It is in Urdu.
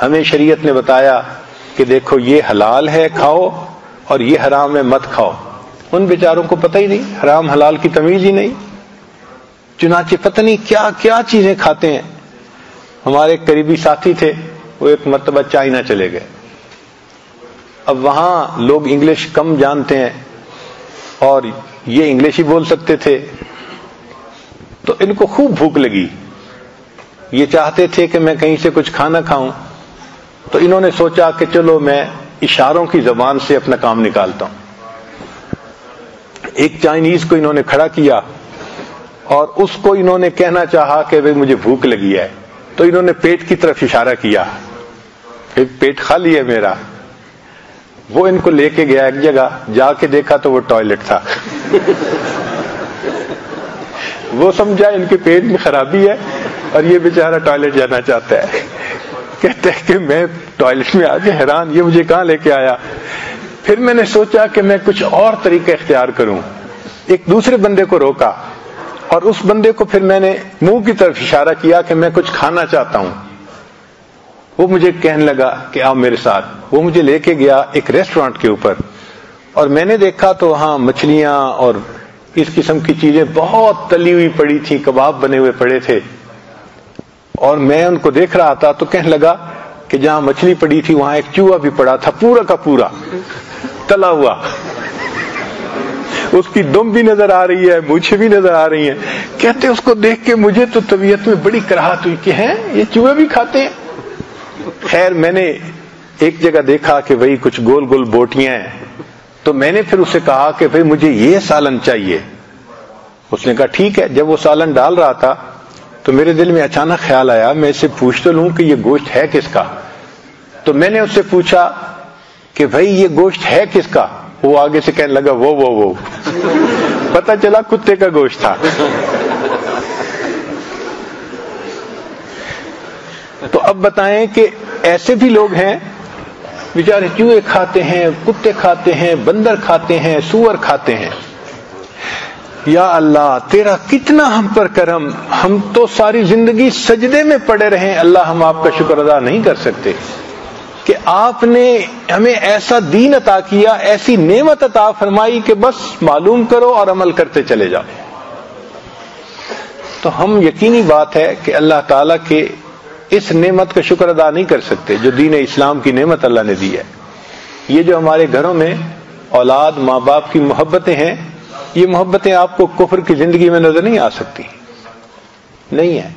ہمیں شریعت نے بتایا کہ دیکھو یہ حلال ہے کھاؤ اور یہ حرام ہے مت کھاؤ. ان بیچاروں کو پتہ ہی نہیں، حرام حلال کی تمیز ہی نہیں، چنانچہ پتہ نہیں کیا کیا چیزیں کھاتے ہیں. ہمارے ایک قریبی ساتھی تھے، وہ ایک مرتبہ چائنا چلے گئے. اب وہاں لوگ انگلش کم جانتے ہیں اور یہ انگلش ہی بول سکتے تھے، تو ان کو خوب بھوک لگی. یہ چاہتے تھے کہ میں کہیں سے کچھ کھانا کھاؤں، تو انہوں نے سوچا کہ چلو میں اشاروں کی زبان سے اپنا کام نکالتا ہوں. ایک چائنیز کو انہوں نے کھڑا کیا اور اس کو انہوں نے کہنا چاہا کہ بھئی مجھے بھوک لگی ہے، تو انہوں نے پیٹ کی طرف اشارہ کیا کہ پیٹ خالی ہے میرا. وہ ان کو لے کے گیا ایک جگہ، جا کے دیکھا تو وہ ٹوائلٹ تھا. وہ سمجھا ان کے پیٹ میں خرابی ہے اور یہ بیچارہ ٹوائلٹ جانا چاہتا ہے. کہتے ہیں کہ میں ٹوائلٹ میں آگے حیران، یہ مجھے کہاں لے کے آیا. پھر میں نے سوچا کہ میں کچھ اور طریقہ اختیار کروں. ایک دوسرے بندے کو روکا اور اس بندے کو پھر میں نے منہ کی طرف اشارہ کیا کہ میں کچھ کھانا چاہتا ہوں. وہ مجھے کہنے لگا کہ آؤ میرے ساتھ. وہ مجھے لے کے گیا ایک ریسٹورانٹ کے اوپر، اور میں نے دیکھا تو وہاں مچھلیاں اور اس قسم کی چیزیں بہت تلی ہوئی پڑی تھیں، کباب بنے ہوئے پڑے تھے. اور میں ان کو دیکھ رہا تھا تو کہنے لگا کہ جہاں مچھلی پڑی تھی وہاں ایک چوہا بھی پڑا تھا، پورا کا پورا تلا ہوا. اس کی دم بھی نظر آ رہی ہے، مونچھیں بھی نظر آ رہی ہیں. کہتے اس کو دیکھ کے مجھے تو طبیعت میں بڑی کراہت ہوئی کہ ہیں یہ چوہے بھی کھاتے ہیں. خیر میں نے ایک جگہ دیکھا کہ بھئی کچھ گول گول بوٹیاں ہیں، تو میں نے پھر اسے کہا کہ بھئی مجھے یہ سالن چاہیے. اس نے کہا ٹھیک ہے. جب وہ سالن ڈال رہا تھا تو میرے دل میں اچانک خیال آیا میں اسے پوچھ تو لوں کہ یہ گوشت ہے کس کا. تو میں نے اس سے پوچھا کہ بھئی یہ گوشت ہے کس کا. وہ آگے سے کہنے لگا وہ پتہ چلا کتے کا گوشت تھا. تو اب بتائیں کہ ایسے بھی لوگ ہیں بیچارے چوہے کھاتے ہیں، کتے کھاتے ہیں، بندر کھاتے ہیں، سور کھاتے ہیں. یا اللہ تیرا کتنا ہم پر کرم، ہم تو ساری زندگی سجدے میں پڑے رہے. اللہ ہم آپ کا شکر ادا نہیں کر سکتے کہ آپ نے ہمیں ایسا دین عطا کیا، ایسی نعمت عطا فرمائی کہ بس معلوم کرو اور عمل کرتے چلے جاؤ. تو ہم یقینی بات ہے کہ اللہ تعالیٰ کے اس نعمت کا شکر ادا نہیں کر سکتے جو دین اسلام کی نعمت اللہ نے دی ہے. یہ جو ہمارے گھروں میں اولاد ماں باپ کی محبتیں ہیں، یہ محبتیں آپ کو کفر کی زندگی میں نظر نہیں آ سکتی، نہیں ہیں.